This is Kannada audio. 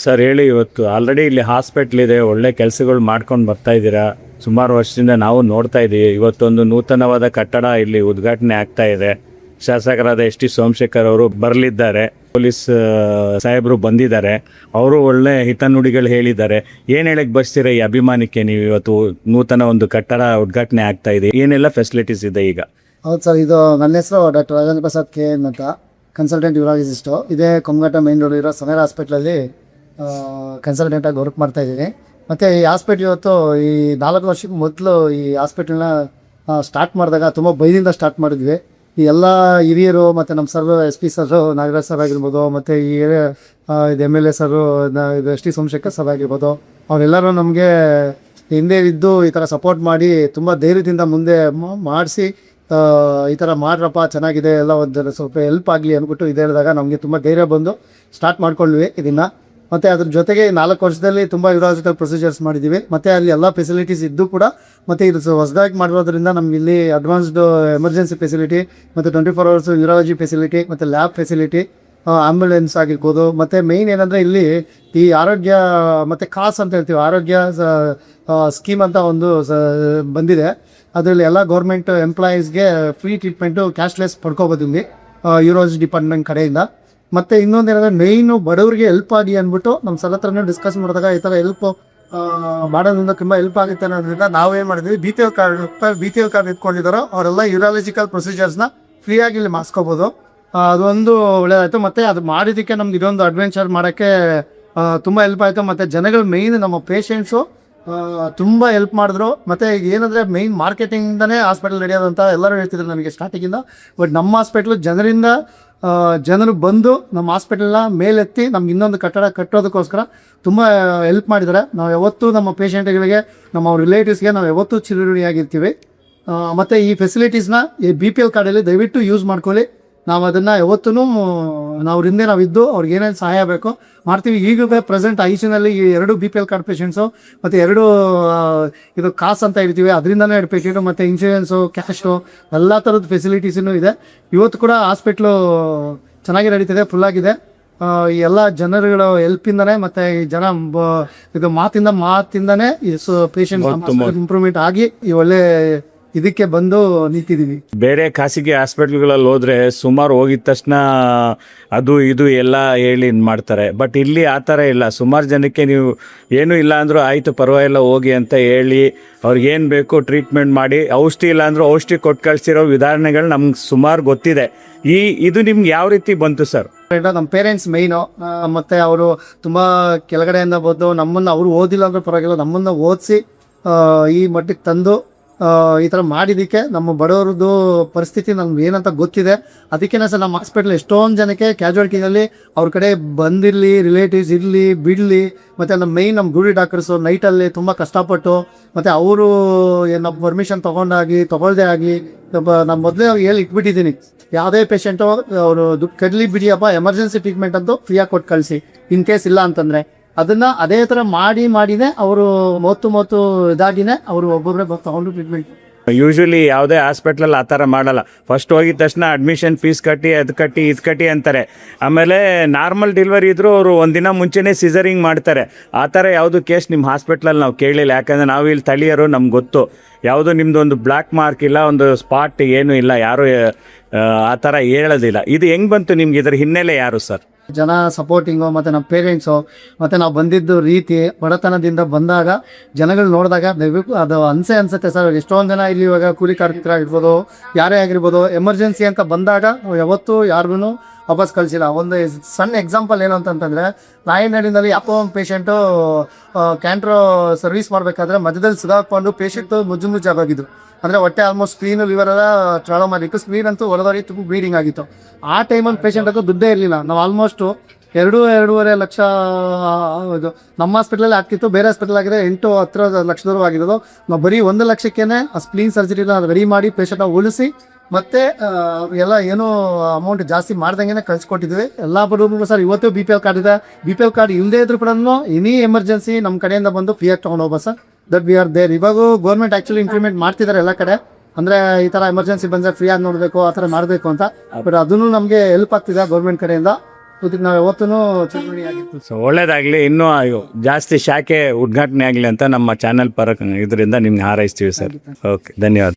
ಸರ್ ಹೇಳಿ, ಇವತ್ತು ಆಲ್ರೆಡಿ ಇಲ್ಲಿ ಹಾಸ್ಪಿಟ್ಲ್ ಇದೆ, ಒಳ್ಳೆ ಕೆಲಸಗಳು ಮಾಡ್ಕೊಂಡು ಬರ್ತಾ ಇದ್ದೀರಾ. ಸುಮಾರು ವರ್ಷದಿಂದ ನಾವು ನೋಡ್ತಾ ಇದ್ದೀವಿ. ಇವತ್ತೊಂದು ನೂತನವಾದ ಕಟ್ಟಡ ಇಲ್ಲಿ ಉದ್ಘಾಟನೆ ಆಗ್ತಾ ಇದೆ. ಶಾಸಕರಾದ ಎಸ್ ಟಿ ಸೋಮಶೇಖರ್ ಅವರು ಬರಲಿದ್ದಾರೆ, ಪೊಲೀಸ್ ಸಾಹೇಬರು ಬಂದಿದ್ದಾರೆ, ಅವರು ಒಳ್ಳೆ ಹಿತನುಡಿಗಳು ಹೇಳಿದ್ದಾರೆ. ಏನು ಹೇಳಕ್ಕೆ ಬರ್ತೀರಾ ಈ ಅಭಿಮಾನಕ್ಕೆ? ನೀವು ಇವತ್ತು ನೂತನ ಒಂದು ಕಟ್ಟಡ ಉದ್ಘಾಟನೆ ಆಗ್ತಾ ಇದೆ, ಏನೆಲ್ಲ ಫೆಸಿಲಿಟೀಸ್ ಇದೆ ಈಗ? ಹೌದು ಸರ್, ಇದು ನನ್ನ ಹೆಸರು doctor Rajendra Prasad K N ಅಂತ, ಕನ್ಸಲ್ಟೆಂಟ್ ಯೂರಾಲಜಿಸ್ಟು. ಇದೇ ಕೊಮಘಾಟ ಮೇನ್ ರೋಡ್ ಇರೋ ಸಮೀರ್ ಹಾಸ್ಪಿಟ್ಲಲ್ಲಿ ಕನ್ಸಲ್ಟೆಂಟಾಗಿ ವರ್ಕ್ ಮಾಡ್ತಾ ಇದ್ದೀನಿ. ಮತ್ತು ಈ ಹಾಸ್ಪಿಟ್ಲ್ ಇವತ್ತು ಈ 4 ವರ್ಷಕ್ಕೆ ಮೊದಲು ಈ ಹಾಸ್ಪಿಟಲ್ನ ಸ್ಟಾರ್ಟ್ ಮಾಡಿದಾಗ ತುಂಬ ಭಯದಿಂದ ಸ್ಟಾರ್ಟ್ ಮಾಡಿದ್ವಿ. ಈ ಎಲ್ಲ ಹಿರಿಯರು ಮತ್ತು ನಮ್ಮ sir S P sir Nagaraj sir ಆಗಿರ್ಬೋದು, ಮತ್ತು ಈ ಇದು ಎಮ್ ಎಲ್ ಎ ಸರು ಇದು ಎಸ್ ಟಿ ಸೋಮಶೇಖರ್ ಸರ್ ಆಗಿರ್ಬೋದು, ಅವರೆಲ್ಲರೂ ನಮಗೆ ಹಿಂದೆ ಇದ್ದು ಈ ಥರ ಸಪೋರ್ಟ್ ಮಾಡಿ ತುಂಬ ಧೈರ್ಯದಿಂದ ಮುಂದೆ ಮಾಡಿಸಿ ಈ ಥರ ಮಾಡ್ರಪ್ಪ ಚೆನ್ನಾಗಿದೆ, ಎಲ್ಲ ಒಂದು ಸ್ವಲ್ಪ ಹೆಲ್ಪ್ ಆಗಲಿ ಅಂದ್ಬಿಟ್ಟು ಇದು ಹೇಳಿದಾಗ ನಮಗೆ ತುಂಬ ಧೈರ್ಯ ಬಂದು ಸ್ಟಾರ್ಟ್ ಮಾಡ್ಕೊಂಡ್ವಿ ಇದನ್ನು. ಮತ್ತು ಅದ್ರ ಜೊತೆಗೆ 4 ವರ್ಷದಲ್ಲಿ ತುಂಬ ಯೂರಾಲಜಿಕಲ್ ಪ್ರೊಸೀಜರ್ಸ್ ಮಾಡಿದ್ದೀವಿ. ಮತ್ತು ಅಲ್ಲಿ ಎಲ್ಲ ಫೆಸಿಲಿಟೀಸ್ ಇದ್ದು ಕೂಡ, ಮತ್ತು ಇದು ಹೊಸದಾಗಿ ಮಾಡಿರೋದ್ರಿಂದ ನಮ್ಗೆ ಇಲ್ಲಿ ಅಡ್ವಾನ್ಸ್ಡ್ ಎಮರ್ಜೆನ್ಸಿ ಫೆಸಿಲಿಟಿ, ಮತ್ತು 24 hours ಯೂರಾಲಜಿ ಫೆಸಿಲಿಟಿ, ಮತ್ತು ಲ್ಯಾಬ್ ಫೆಸಿಲಿಟಿ, ಆಂಬ್ಯುಲೆನ್ಸ್ ಆಗಿರ್ಬೋದು. ಮತ್ತು ಮೇಯ್ನ್ ಏನಂದರೆ ಇಲ್ಲಿ ಈ ಆರೋಗ್ಯ ಮತ್ತು ಕಾಸ್ ಅಂತ ಹೇಳ್ತೀವಿ, ಆರೋಗ್ಯ ಸ್ಕೀಮ್ ಅಂತ ಒಂದು ಬಂದಿದೆ. ಅದರಲ್ಲಿ ಎಲ್ಲ ಗೌರ್ಮೆಂಟ್ ಎಂಪ್ಲಾಯೀಸ್ಗೆ ಫ್ರೀ ಟ್ರೀಟ್ಮೆಂಟು ಕ್ಯಾಶ್ಲೆಸ್ ಪಡ್ಕೋಬೋದು ಇಲ್ಲಿ ಯೂರಾಲಜಿ ಡಿಪಾರ್ಟ್ಮೆಂಟ್ ಕಡೆಯಿಂದ. ಮತ್ತು ಇನ್ನೊಂದು ಏನಂದರೆ ಮೇಯ್ನು ಬಡವರಿಗೆ ಹೆಲ್ಪ್ ಆಗಿ ಅಂದ್ಬಿಟ್ಟು ನಮ್ಮ ಸಲ ಹತ್ರನೇ ಡಿಸ್ಕಸ್ ಮಾಡಿದಾಗ ಈ ಥರ ಹೆಲ್ಪ್ ಮಾಡೋದ್ರಿಂದ ತುಂಬ ಹೆಲ್ಪ್ ಆಗುತ್ತೆ ಅನ್ನೋದ್ರಿಂದ ನಾವೇನು ಮಾಡಿದ್ವಿ, ಬಿ ಪಿ ಎಲ್ ಕಾರ್ಡ್ ಇಟ್ಕೊಂಡಿದ್ದಾರೋ ಅವರೆಲ್ಲ ಯೂರಾಲಜಿಕಲ್ ಪ್ರೊಸೀಜರ್ಸ್ನ ಫ್ರೀಯಾಗಿ ಇಲ್ಲಿ ಮಾಡಿಸ್ಕೋಬೋದು. ಅದೊಂದು ಒಳ್ಳೆಯದಾಯಿತು. ಮತ್ತು ಅದು ಮಾಡಿದ್ದಕ್ಕೆ ನಮ್ಗೆ ಇದೊಂದು ಅಡ್ವೆಂಚರ್ ಮಾಡೋಕ್ಕೆ ತುಂಬ ಹೆಲ್ಪ್ ಆಯಿತು. ಮತ್ತು ಜನಗಳು ಮೇಯ್ನ್ ನಮ್ಮ ಪೇಷಂಟ್ಸು ತುಂಬ ಹೆಲ್ಪ್ ಮಾಡಿದ್ರು. ಮತ್ತು ಏನಂದರೆ ಮೇಯ್ನ್ ಮಾರ್ಕೆಟಿಂಗ್ದನೇ ಹಾಸ್ಪಿಟಲ್ ನಡೆಯೋದಂತ ಎಲ್ಲರೂ ಹೇಳ್ತಿದ್ರು ನಮಗೆ ಸ್ಟಾರ್ಟಿಂಗಿಂದ. ಬಟ್ ನಮ್ಮ ಹಾಸ್ಪಿಟ್ಲು ಜನರು ಬಂದು ನಮ್ಮ ಹಾಸ್ಪಿಟಲ್ನ ಮೇಲೆತ್ತಿ ನಮ್ಗೆ ಇನ್ನೊಂದು ಕಟ್ಟಡ ಕಟ್ಟೋದಕ್ಕೋಸ್ಕರ ತುಂಬ ಹೆಲ್ಪ್ ಮಾಡಿದ್ದಾರೆ. ನಾವು ಯಾವತ್ತೂ ನಮ್ಮ ಪೇಷಂಟ್ಗಳಿಗೆ, ನಮ್ಮ ರಿಲೇಟಿವ್ಸ್ಗೆ ನಾವು ಯಾವತ್ತೂ ಚಿರಋಣಿಯಾಗಿರ್ತೀವಿ. ಮತ್ತು ಈ ಫೆಸಿಲಿಟೀಸ್ನ ಈ ಬಿ ಪಿ ಎಲ್ ಕಾರ್ಡಲ್ಲಿ ದಯವಿಟ್ಟು ಯೂಸ್ ಮಾಡ್ಕೊಳ್ಳಿ. ನಾವು ಅದನ್ನು ಯಾವತ್ತೂ ಹಿಂದೆ ನಾವಿದ್ದು ಅವ್ರಿಗೆ ಏನೇನು ಸಹಾಯ ಬೇಕೋ ಮಾಡ್ತೀವಿ. ಈಗಲೂ ಪ್ರೆಸೆಂಟ್ ಐಸಿನಲ್ಲಿ ಈ 2 B P L card patients ಮತ್ತು 2 ಇದು ಕಾಸ್ ಅಂತ ಹೇಳ್ತೀವಿ, ಅದರಿಂದನೇ 2 ಪೇಷಂಟು, ಮತ್ತು ಇನ್ಶೂರೆನ್ಸು, ಕ್ಯಾಶು, ಎಲ್ಲ ಥರದ ಫೆಸಿಲಿಟೀಸೂ ಇದೆ. ಇವತ್ತು ಕೂಡ ಹಾಸ್ಪಿಟ್ಲು ಚೆನ್ನಾಗಿ ನಡೀತಿದೆ, ಫುಲ್ಲಾಗಿದೆ. ಈ ಎಲ್ಲ ಜನರುಗಳ ಹೆಲ್ಪಿಂದನೇ, ಮತ್ತು ಈ ಜನ ಇದು ಮಾತಿಂದನೇ ಈ ಪೇಷಂಟ್ ಇಂಪ್ರೂವ್ಮೆಂಟ್ ಆಗಿ ಈ ಒಳ್ಳೆ ಇದಕ್ಕೆ ಬಂದು ನಿಂತಿದ್ದೀವಿ. ಬೇರೆ ಖಾಸಗಿ ಹಾಸ್ಪಿಟ್ಲ್ಗಳಲ್ಲಿ ಹೋದರೆ ಸುಮಾರು ಹೋಗಿದ ತಕ್ಷಣ ಅದು ಇದು ಎಲ್ಲ ಹೇಳಿ ಮಾಡ್ತಾರೆ. ಬಟ್ ಇಲ್ಲಿ ಆ ಥರ ಇಲ್ಲ. ಸುಮಾರು ಜನಕ್ಕೆ ನೀವು ಏನೂ ಇಲ್ಲ ಅಂದರೂ ಆಯಿತು ಪರವಾಗಿಲ್ಲ ಹೋಗಿ ಅಂತ ಹೇಳಿ ಅವ್ರಿಗೇನು ಬೇಕು ಟ್ರೀಟ್ಮೆಂಟ್ ಮಾಡಿ, ಔಷಧಿ ಇಲ್ಲ ಅಂದರೂ ಔಷಧಿ ಕೊಟ್ಟು ಕಳಿಸಿರೋ ವಿಧಾನಗಳು ನಮ್ಗೆ ಸುಮಾರು ಗೊತ್ತಿದೆ. ಇದು ನಿಮ್ಗೆ ಯಾವ ರೀತಿ ಬಂತು ಸರ್? ನಮ್ಮ ಪೇರೆಂಟ್ಸ್ ಮೇಯ್ನು. ಮತ್ತು ಅವರು ತುಂಬ ಕೆಳಗಡೆಯಿಂದ ಬಂದು ನಮ್ಮನ್ನು, ಅವರು ಓದಿಲ್ಲ ಅಂದರೂ ಪರವಾಗಿಲ್ಲ, ನಮ್ಮನ್ನು ಓದಿಸಿ ಈ ಮಟ್ಟಕ್ಕೆ ತಂದು ಈ ಥರ ಮಾಡಿದ್ದಕ್ಕೆ ನಮ್ಮ ಬಡವ್ರದ್ದು ಪರಿಸ್ಥಿತಿ ನಮ್ಗೆ ಏನಂತ ಗೊತ್ತಿದೆ. ಅದಕ್ಕೇನೆ ಸರ್ ನಮ್ಮ ಹಾಸ್ಪಿಟ್ಲ್ ಎಷ್ಟೊಂದು ಜನಕ್ಕೆ ಕ್ಯಾಜುಯಾಲಿಟಿನಲ್ಲಿ ಅವ್ರ ಕಡೆ ಬಂದಿರಲಿ, ರಿಲೇಟಿವ್ಸ್ ಇರಲಿ ಬಿಡಲಿ, ಮತ್ತು ನಮ್ಮ ಗುಡಿ ಡಾಕ್ಟರ್ಸು ನೈಟಲ್ಲಿ ತುಂಬ ಕಷ್ಟಪಟ್ಟು, ಮತ್ತು ಅವರು ನಮ್ಮ ಪರ್ಮಿಷನ್ ತೊಗೊಳ್ದೇ ಆಗಿ ನಾನು ಮೊದಲೇ ಹೇಳಿ ಇಟ್ಬಿಟ್ಟಿದ್ದೀನಿ, ಯಾವುದೇ ಪೇಷಂಟು ಅವರು ದುಡ್ಡು ಕಡ್ಲಿ ಬಿಡಿಯಪ್ಪ, ಎಮರ್ಜೆನ್ಸಿ ಟ್ರೀಟ್ಮೆಂಟ್ ಅಂತೂ ಫ್ರೀಯಾಗಿ ಕೊಟ್ಟು ಕಳಿಸಿ, ಇನ್ ಕೇಸ್ ಇಲ್ಲ ಅಂತಂದರೆ. ಅದನ್ನು ಅದೇ ಥರ ಮಾಡಿನೇ ಅವರು ಮೂವತ್ತು ಇದಾಗಿನೇ ಅವರು ಒಬ್ಬೊಬ್ಬರೇ ತಗೊಂಡು ಟ್ರೀಟ್ಮೆಂಟ್. ಯೂಶ್ವಲಿ ಯಾವುದೇ ಹಾಸ್ಪಿಟ್ಲಲ್ಲಿ ಆ ಥರ ಮಾಡಲ್ಲ. ಫಸ್ಟ್ ಹೋಗಿದ ತಕ್ಷಣ ಅಡ್ಮಿಷನ್ ಫೀಸ್ ಕಟ್ಟಿ, ಅದು ಕಟ್ಟಿ ಅಂತಾರೆ. ಆಮೇಲೆ ನಾರ್ಮಲ್ ಡೆಲಿವರಿ ಇದ್ದರೂ ಅವರು ಒಂದಿನ ಮುಂಚೆನೇ ಸಿಸರಿಂಗ್ ಮಾಡ್ತಾರೆ. ಆ ಥರ ಯಾವುದು ಕೇಸ್ ನಿಮ್ಮ ಹಾಸ್ಪಿಟ್ಲಲ್ಲಿ ನಾವು ಕೇಳಿಲ್ಲ. ಯಾಕಂದರೆ ನಾವು ಇಲ್ಲಿ ತಳಿಯರು, ನಮ್ಗೆ ಗೊತ್ತು ಯಾವುದು ನಿಮ್ಮದು ಒಂದು ಬ್ಲ್ಯಾಕ್ ಮಾರ್ಕ್ ಇಲ್ಲ, ಒಂದು ಸ್ಪಾಟ್ ಏನೂ ಇಲ್ಲ, ಯಾರು ಆ ಥರ ಹೇಳೋದಿಲ್ಲ. ಇದು ಹೆಂಗೆ ಬಂತು ನಿಮ್ಗೆ? ಇದರ ಹಿನ್ನೆಲೆ ಯಾರು ಸರ್? ಜನ ಸಪೋರ್ಟಿಂಗು, ಮತ್ತು ನಮ್ಮ ಪೇರೆಂಟ್ಸು, ಮತ್ತು ನಾವು ಬಂದಿದ್ದು ರೀತಿ, ಬಡತನದಿಂದ ಬಂದಾಗ ಜನಗಳು ನೋಡಿದಾಗ ದಯವಿಟ್ಟು ಅದು ಅನ್ಸುತ್ತೆ ಸರ್. ಎಷ್ಟೊಂದು ಜನ ಇಲ್ಲಿ ಇವಾಗ ಕೂಲಿ ಕಾರ್ಮಿಕರಾಗಿರ್ಬೋದು, ಯಾರೇ ಆಗಿರ್ಬೋದು, ಎಮರ್ಜೆನ್ಸಿ ಅಂತ ಬಂದಾಗ ನಾವು ಯಾವತ್ತೂ ಯಾರಿಗೂ ವಾಪಸ್ ಕಳಿಸಿಲ್ಲ. ಒಂದು ಸಣ್ಣ ಎಕ್ಸಾಂಪಲ್ ಏನು ಅಂತಂತಂದರೆ, ನಾಯಿನಹಳ್ಳಿನಲ್ಲಿ ಯಾಕೋ ಒಂದು ಪೇಷಂಟು ಕ್ಯಾಂಟ್ರೋ ಸರ್ವಿಸ್ ಮಾಡಬೇಕಾದ್ರೆ ಮಧ್ಯದಲ್ಲಿ ಸಿಗಾಕೊಂಡು ಪೇಷಂಟು ಮುಜ್ಜಾಗಿದ್ದು, ಅಂದರೆ ಹೊಟ್ಟೆ ಆಲ್ಮೋಸ್ಟ್ ಸ್ಕ್ರೀನು ಲಿವರೆಲ್ಲ ಟ್ರಾಳೋ ಮಾಡಿತ್ತು, ಸ್ಕ್ರೀನ್ ಅಂತೂ ಹೊರದೋರಿ ತುಂಬ ಬ್ಲೀಡಿಂಗ್ ಆಗಿತ್ತು. ಆ ಟೈಮಲ್ಲಿ ಪೇಷಂಟ್ ಅಂತೂ ದುಡ್ಡೇ ಇರಲಿಲ್ಲ. ನಾವು ಆಲ್ಮೋಸ್ಟು 2-2.5 ಲಕ್ಷ ಇದು ನಮ್ಮ ಹಾಸ್ಪಿಟ್ಲಲ್ಲಿ ಆಗ್ತಿತ್ತು, ಬೇರೆ ಹಾಸ್ಪಿಟಲ್ ಆಗಿದೆ 8-10 ಲಕ್ಷದವರೆಗೂ ಆಗಿರೋದು. ನಾವು ಬರೀ 1 ಲಕ್ಷಕ್ಕೇ ಆ ಸ್ಪ್ಲೀನ್ ಸರ್ಜರಿನ ರೆಡಿ ಮಾಡಿ ಪೇಷಂಟ್ನ ಉಳಿಸಿ, ಮತ್ತು ಎಲ್ಲ ಏನೂ ಅಮೌಂಟ್ ಜಾಸ್ತಿ ಮಾಡ್ದಂಗೆ ಕಳಿಸ್ಕೊಟ್ಟಿದ್ವಿ. ಎಲ್ಲ ಬಡವರಿಗೂ ಸರ್ ಇವತ್ತು ಬಿ ಪಿ ಎಲ್ ಕಾರ್ಡ್ ಇದೆ. ಬಿ ಪಿ ಎಲ್ ಕಾರ್ಡ್ ಇಲ್ಲದೇ ಇದ್ರೂ ಕೂಡ ಎನಿ ಎಮರ್ಜೆನ್ಸಿ ನಮ್ಮ ಕಡೆಯಿಂದ ಬಂದು ಫ್ರೀಯಾಗಿ ತೊಗೊಂಡು ಹೋಗ್ಬೋದು sir. That we are there. ಇವಾಗೂ ಗೌರ್ಮೆಂಟ್ ಆ್ಯಕ್ಚುಲಿ ಇಂಪ್ಲಿಮೆಂಟ್ ಮಾಡ್ತಿದ್ದಾರೆ ಎಲ್ಲ ಕಡೆ. ಅಂದರೆ ಈ ಥರ ಎಮರ್ಜೆನ್ಸಿ ಬಂದರೆ ಫ್ರೀಯಾಗಿ ನೋಡಬೇಕು, ಆ ಥರ ಮಾಡಬೇಕು ಅಂತ. ಬಟ್ ಅದನ್ನು ನಮಗೆ ಹೆಲ್ಪ್ ಆಗ್ತಿದೆ ಗೌರ್ಮೆಂಟ್ ಕಡೆಯಿಂದ. ಇದಕ್ಕೆ ನಾವು ಯಾವತ್ತೂ ಚುನಾವಣೆ ಆಗಿತ್ತು. ಸೊ ಒಳ್ಳೇದಾಗಲಿ, ಇನ್ನೂ ಜಾಸ್ತಿ ಶಾಖೆ ಉದ್ಘಾಟನೆ ಆಗಲಿ ಅಂತ ನಮ್ಮ ಚಾನೆಲ್ ಇದರಿಂದ ನಿಮ್ಗೆ ಹಾರೈಸ್ತೀವಿ ಸರ್. ಓಕೆ, ಧನ್ಯವಾದ.